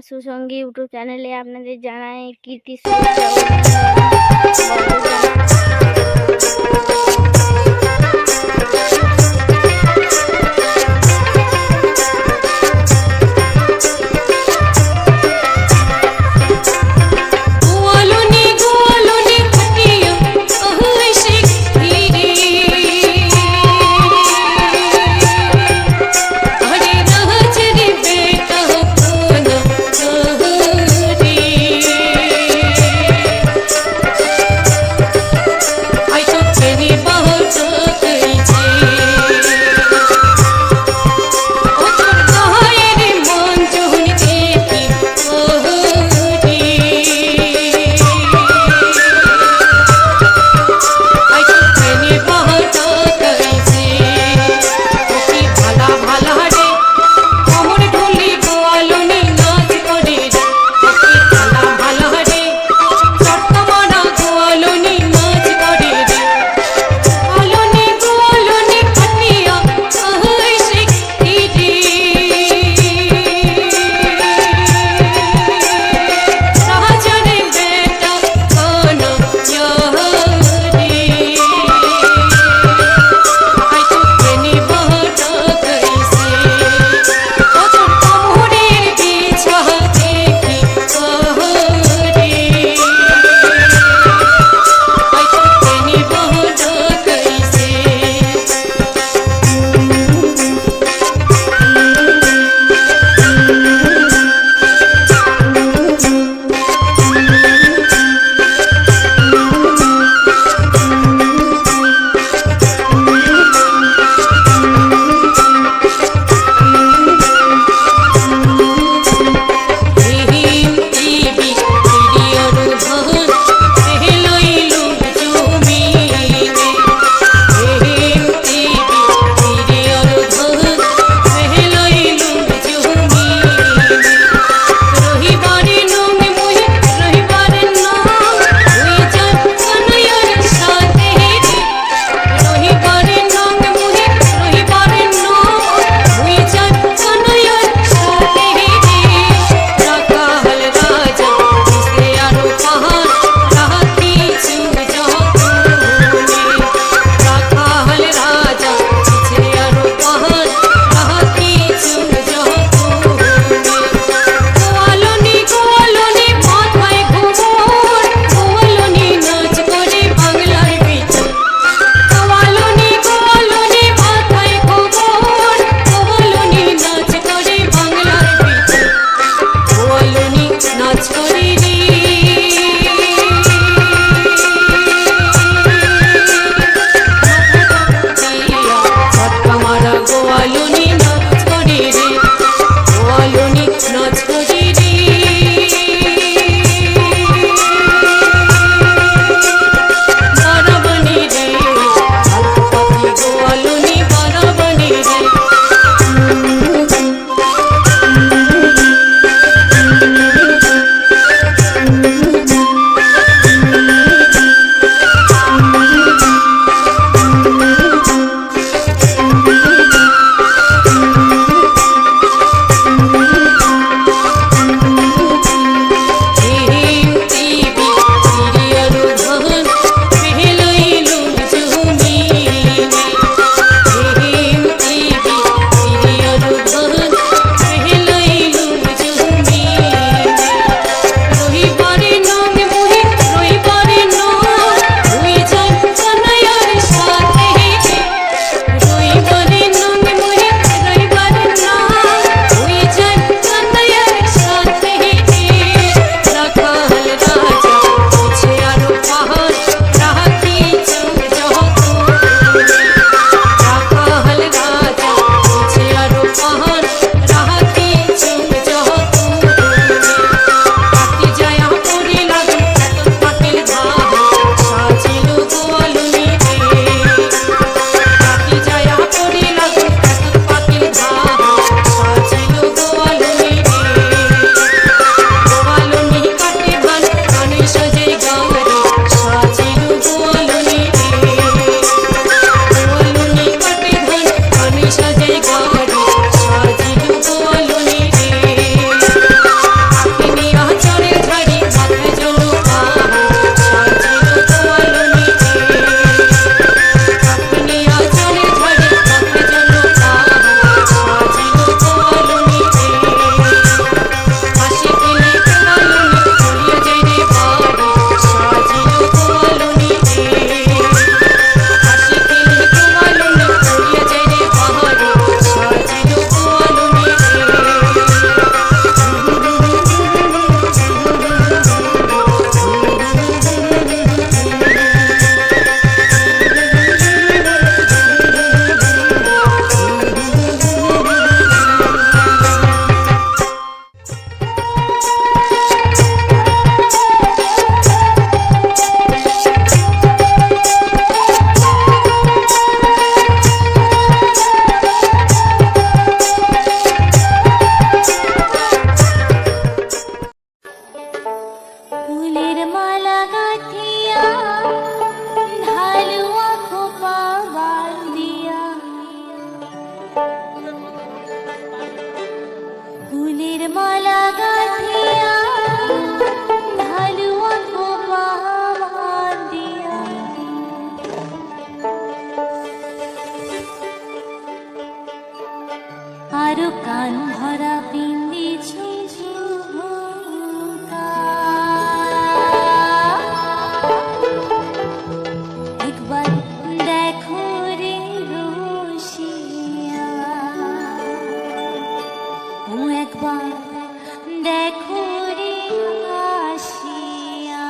সুসঙ্গী YouTube চ্যানেলে আপনাদের জানাই কীর্তি শুভেচ্ছা ও অভিনন্দন। দেখো রে আসিয়া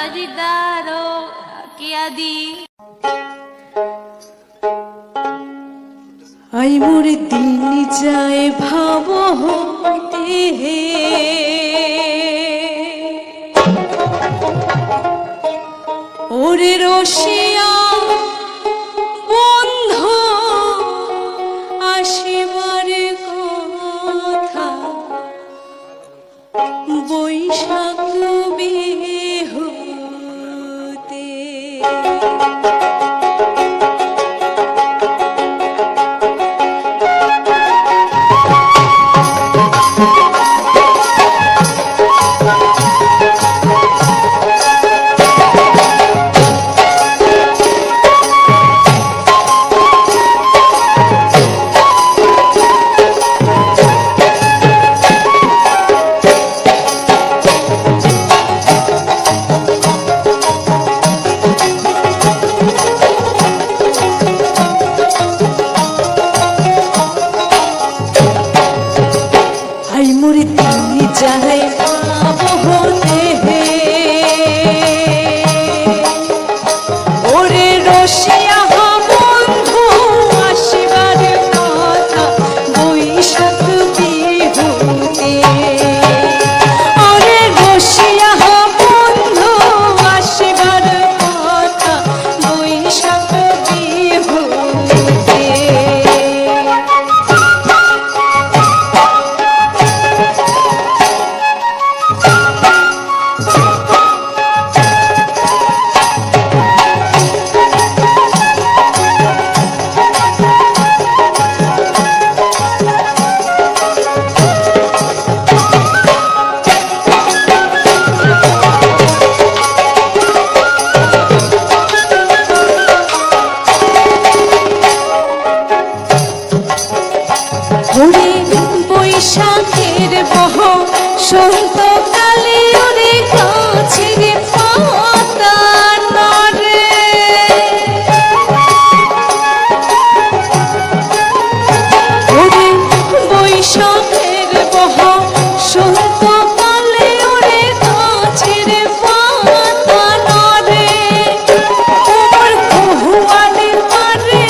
দিদারো কিয়া দি আই মোর দিন যায় ভাব হতে ওরে রসিয়া বন্ধু আসিবার কথা বৈশাখ বিহুতে যাই হতে ওরে রসিয়া বন্ধু আসিবার কথা বৈশাখ বিহুতে ওরে রসিয়া বন্ধু আসিবার কথা বৈশাখ বিহুতে বৈশাখের বহ সন্ত কালে ওরে গাছের পাতা নড়ে ওরে বৈশাখের বহ সন্ত কালে ওরে গাছের পাতা নড়ে ওর কহুয়ানের মারে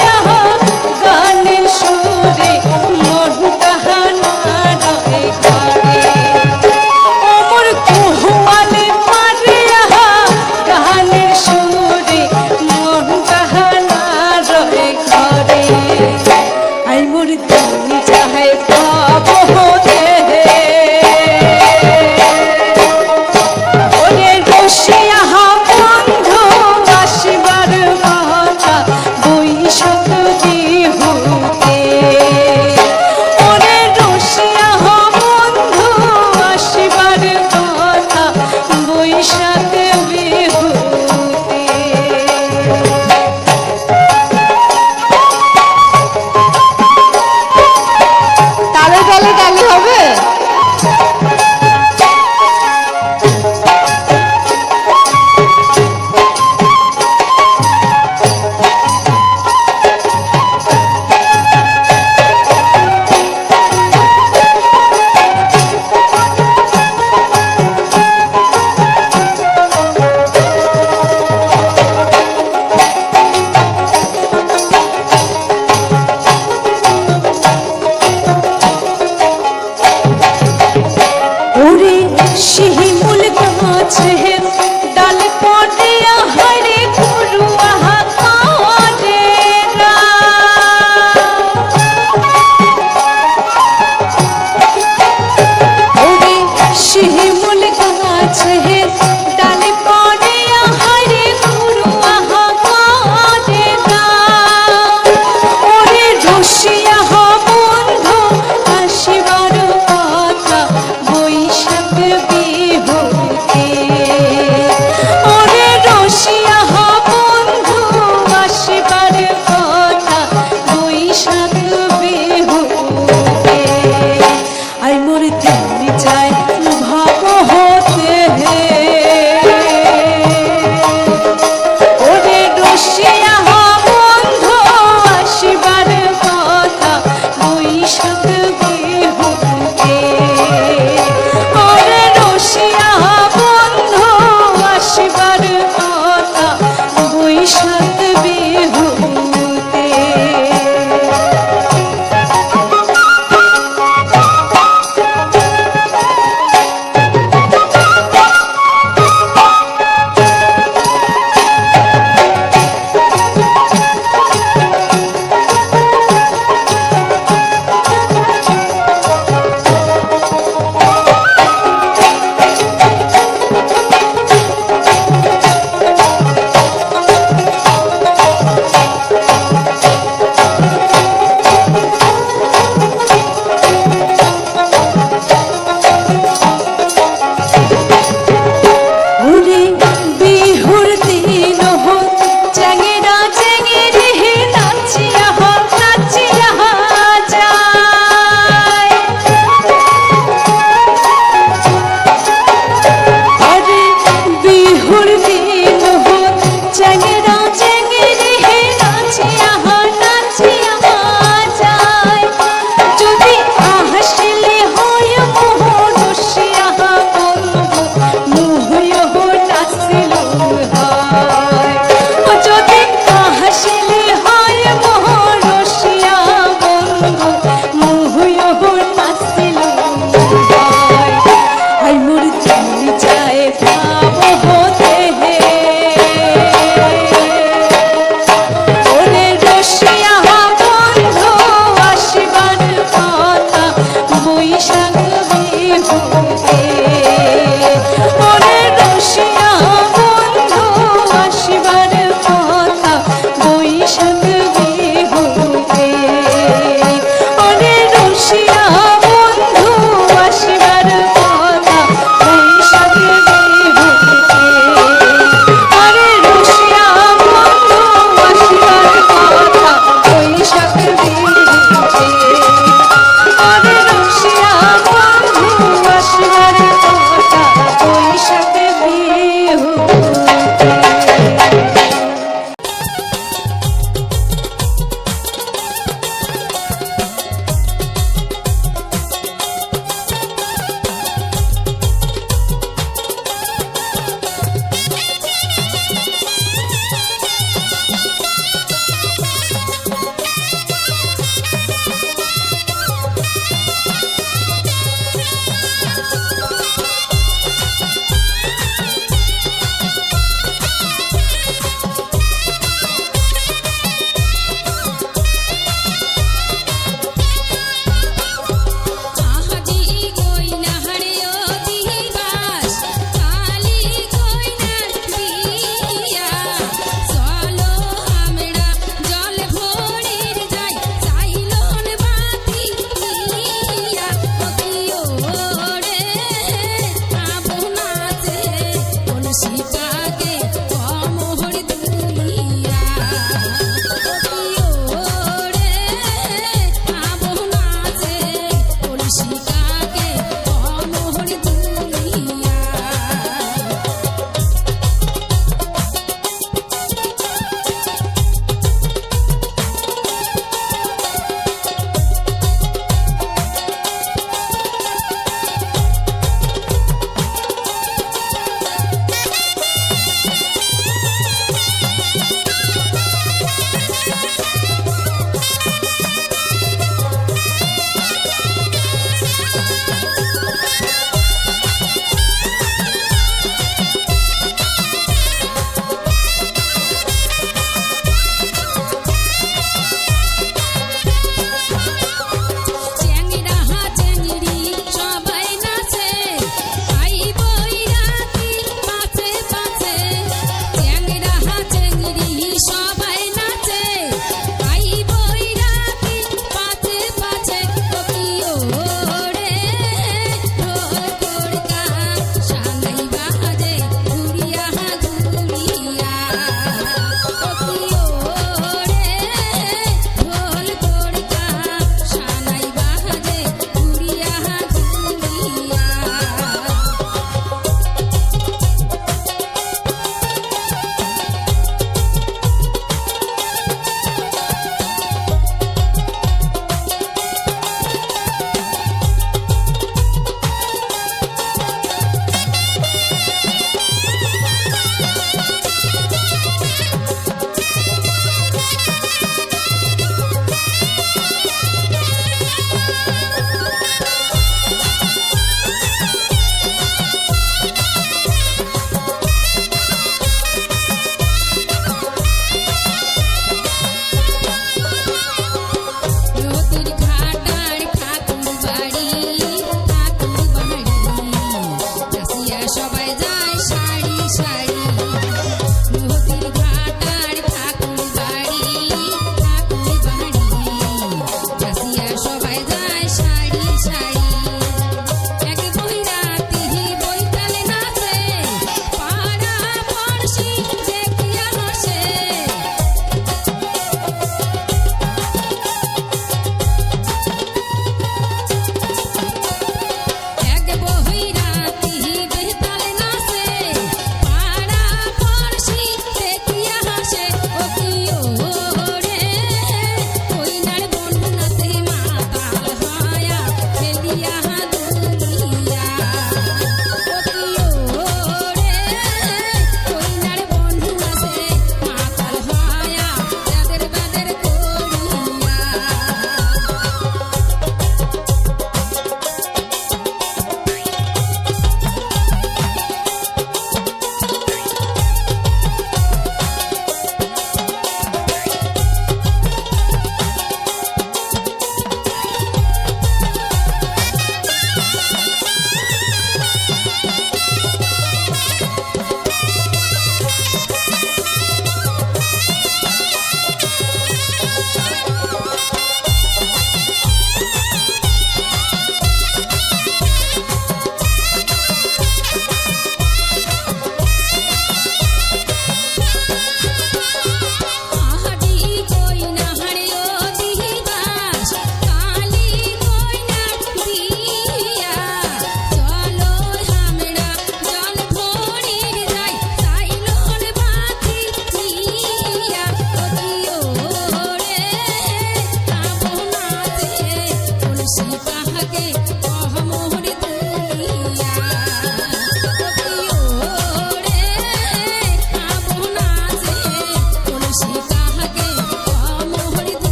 গানের সুরে মন কাহানা ওমর কহুয়ানে মারে গানের সুরে মন কাহানা রয়ে ঘরে আই মোর দিন যাই পাব হতে ওরে রসিয়া বন্ধু আসিবার কথা বৈশাখ বিহুতে ওরে রসিয়া বন্ধু আসিবার কথা বৈশাখ বিহুতে তালে তালে তালে হবে ওরে শিমুল গাছে ডাল পড়ে আহারে গুরুয়া কারে না ওরে শিমুল গাছে ডাল পড়ে আহারে গুরুয়া কারে না ওরে রসিয়া বন্ধু আসিবার কথা বৈশাখ বিহুতে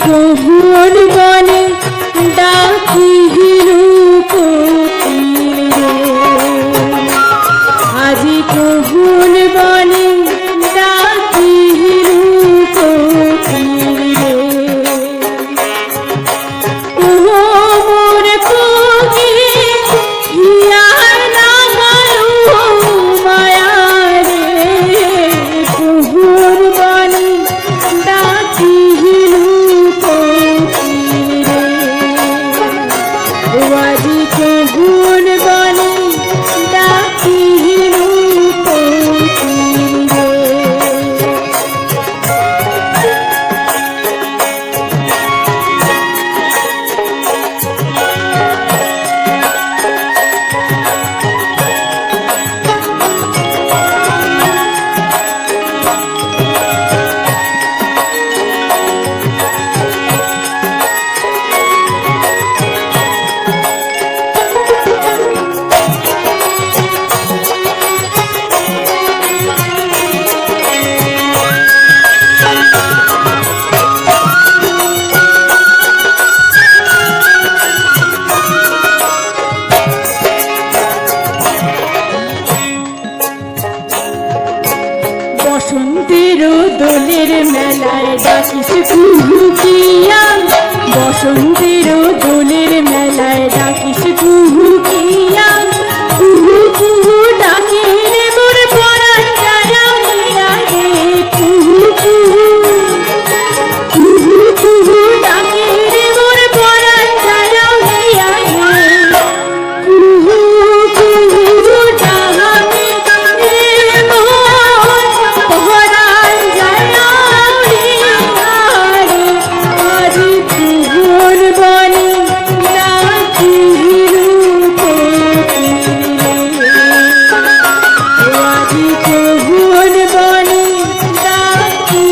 কহুন বনে ডাকি রূপতীরে, আজি কহুন বনে ডাকি রূপতীরে। ও মোর কোকি হিয়ার নাগালু মায়া রে, কহুন বনে ডাকি আজি কহুন বনে ডাকি রূপতীরে। বসন্তের দোলের মেলায় ডাকিস কুহুকিয়া, বসন্তের দোলের মেলায় ডাকিস কুহুকিয়া। কুহু কুহু ডাকে রে মোর পরাণ জানাইয়া রে, কুহু কুহু কুহু কুহু ডাকে রে মোর পরাণ জানাইয়া রে, কুহু কুহু ডাকে রে মোর পরাণ জানাইয়া রে। আজি কহুন বনে ডাকি রূপতীরে, আজি কহুন বনে ডাকি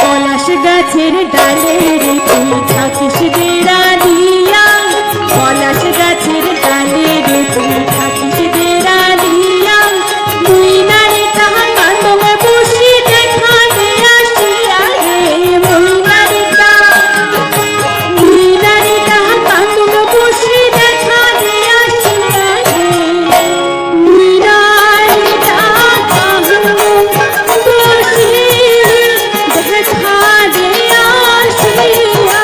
পলাশ গাছের ডালে রে তুই থাকিস ডেরা দিয়া, পলাশ গাছের ডালে রে তুই থাকিস ডেরা দিয়া। মুই নারে তাহা কান্দম বসি দেখা দে আসিয়া রে, মুই নারে তাহা কান্দম বসি দেখা দে আসিয়া রে, মুই নারে তাহা কান্দম বসি দেখা দে আসিয়া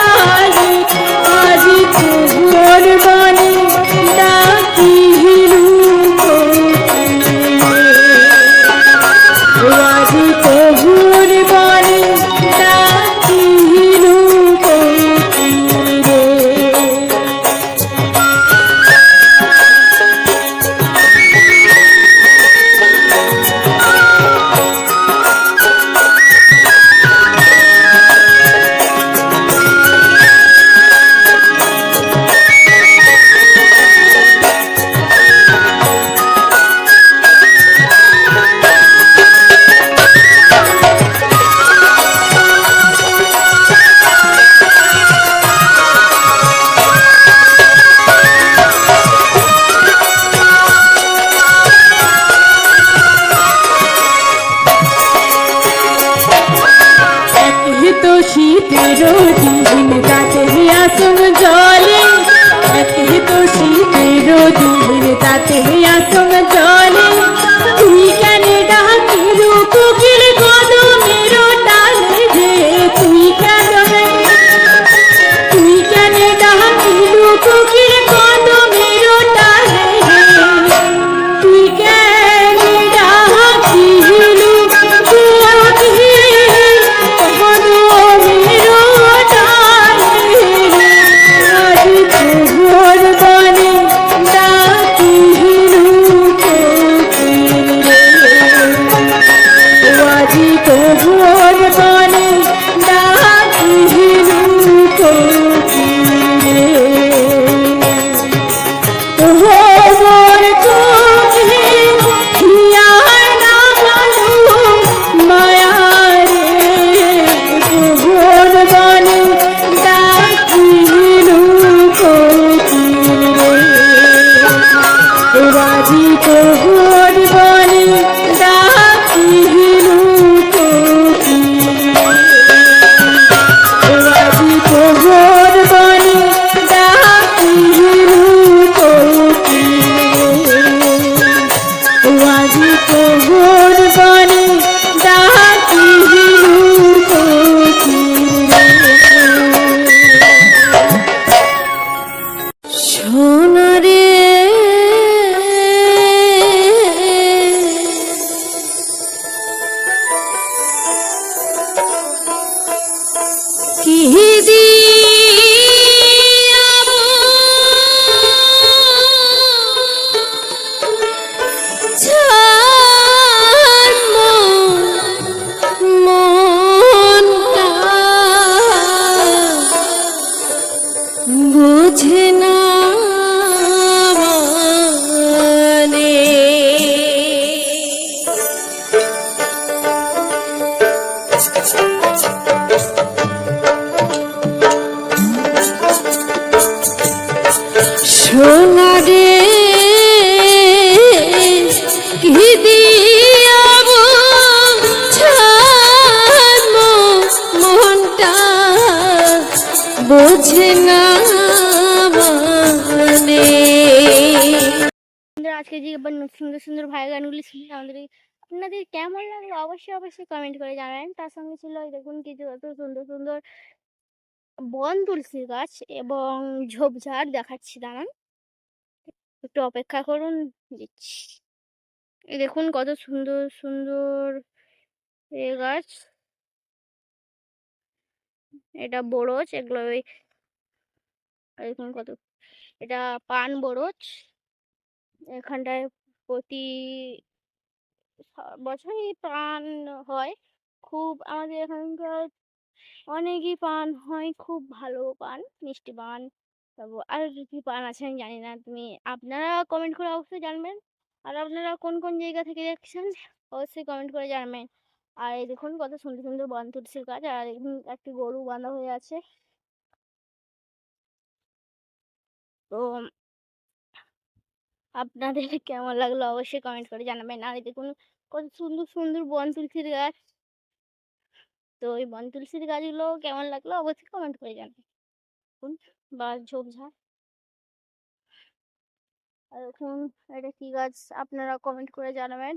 দিন তাতে আসুন জলে, একে তো শীতের দিন তাতে আসুন জলে। তুই কেন ডাকির কোকিল কদমের ডালে রে, তুই কেন ডাকির কোকিল কদমের ডালে রে, তুই কেন ডাকির বুঝে না মানে। সোনা রে কি দিয়াব ছাড়বো মনটা বোঝে না মানে। আজকে যে সুন্দর সুন্দর ভাই গানগুলি শুনে আপনাদের কেমন লাগলো অবশ্যই কমেন্ট করে জানাবেন। তার সঙ্গে ছিল দেখুন কিছু এত সুন্দর সুন্দর বন তুলসী গাছ এবং ঝোপঝাড় দেখাচ্ছি, দাঁড়ান একটু অপেক্ষা করুন, দিচ্ছি। এই দেখুন কত সুন্দর সুন্দর এ গাছ, এটা বরজ, এগুলো ওই দেখুন কত, এটা পান বরজ। এখানটায় প্রতি বছরই পান হয়, খুব আমাদের এখানকার অনেকই পান হয়, খুব ভালো পান, মিষ্টি পান। তারপর আর কি পান আছে আমি জানি না, আপনারা কমেন্ট করে অবশ্যই জানবেন। আর আপনারা কোন কোন জায়গা থেকে দেখছেন অবশ্যই কমেন্ট করে জানাবেন। আর এই দেখুন কত সুন্দর সুন্দর বন তুলসীর গাছ, আর দেখুন একটি গরু বাঁধা হয়ে আছে। তো আপনাদের কেমন লাগলো অবশ্যই কমেন্ট করে জানাবেন। আর এই দেখুন কত সুন্দর সুন্দর বন তুলসীর গাছ। তো এই বন তুলসীর গাছগুলো কেমন লাগলো অবশ্যই কমেন্ট করে জানাবেন। বা ঝোপঝাড়, আর দেখুন এটা কি গাছ আপনারা কমেন্ট করে জানাবেন।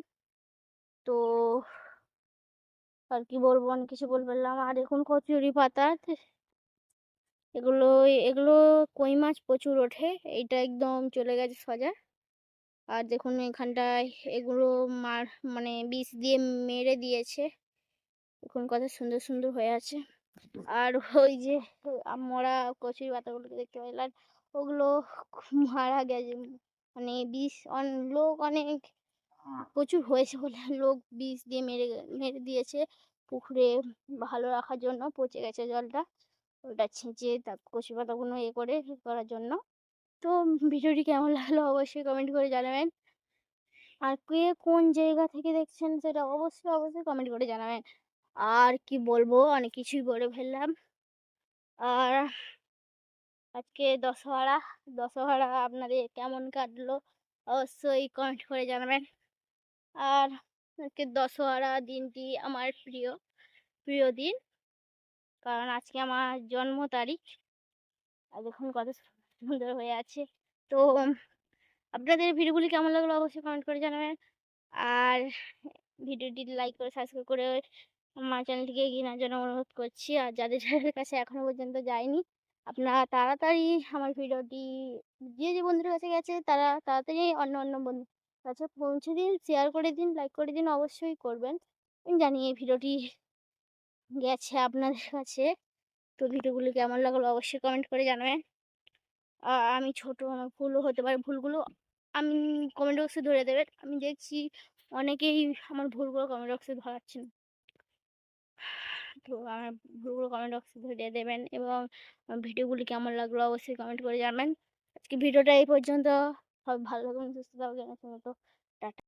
তো আর কি বলবো, অনেক কিছু বলে ফেললাম। আর দেখুন কচুরি পাতা, এগুলো এগুলো কই মাছ প্রচুর ওঠে, এইটা একদম চলে গেছে সোজা। আর দেখুন এখানটায় এগুলো মানে বিষ দিয়ে মেরে দিয়েছে, দেখুন কত সুন্দর সুন্দর হয়ে আছে। আর ওই যে মরা কচুরি পাতাগুলোকে দেখতে পেলাম, ওগুলো মারা গেছে, মানে বিষ লোক অনেক প্রচুর হয়েছে বলে লোক বিষ দিয়ে মেরে দিয়েছে পুকুরে ভালো রাখার জন্য, পচে গেছে জলটা, ওটা ছেঁচে তার কচি পাতাগুলো করার জন্য। তো ভিডিওটি কেমন লাগলো অবশ্যই কমেন্ট করে জানাবেন। আর কে কোন জায়গা থেকে দেখছেন সেটা অবশ্যই কমেন্ট করে জানাবেন। আর কি বলবো, অনেক কিছুই বলে ফেললাম। আর আজকে দশহরা আপনাদের কেমন কাটলো অবশ্যই কমেন্ট করে জানাবেন। আর আজকে দশহরা দিনটি আমার প্রিয় দিন। কারণ আজকে আমার জন্ম তারিখ। আর দেখুন কত সুন্দর হয়ে আছে। তো আপনাদের ভিডিওগুলি কেমন লাগলো অবশ্যই কমেন্ট করে জানাবেন। আর ভিডিওটি লাইক করে সাবস্ক্রাইব করে আমার চ্যানেলটিকে এগিয়ে নেওয়ার জন্য অনুরোধ করছি। আর যাদের যাদের কাছে এখনো পর্যন্ত যায়নি, আপনারা তাড়াতাড়ি আমার ভিডিওটি যে বন্ধুদের কাছে গেছে তারা তাড়াতাড়ি অন্য বন্ধুর কাছে পৌঁছে দিন, শেয়ার করে দিন, লাইক করে দিন, অবশ্যই করবেন। আমি জানি এই ভিডিওটি গেছে আপনাদের কাছে। তো ভিডিওগুলো কেমন লাগলো অবশ্যই কমেন্ট করে জানাবেন। আমি ছোট, আমার ভুলও হতে পারে, ভুলগুলো আমি কমেন্ট বক্সে ধরে দেবেন। আমি দেখছি অনেকেই আমার ভুলগুলো কমেন্ট বক্সে ধরাচ্ছেন। তো আমার ভুলগুলো কমেন্ট বক্সে ধরিয়ে দেবেন এবং ভিডিওগুলি কেমন লাগলো অবশ্যই কমেন্ট করে জানাবেন। আজকে ভিডিওটা এই পর্যন্ত। সবাই ভালো থাকুন, সুস্থ থাকুন, টাটা।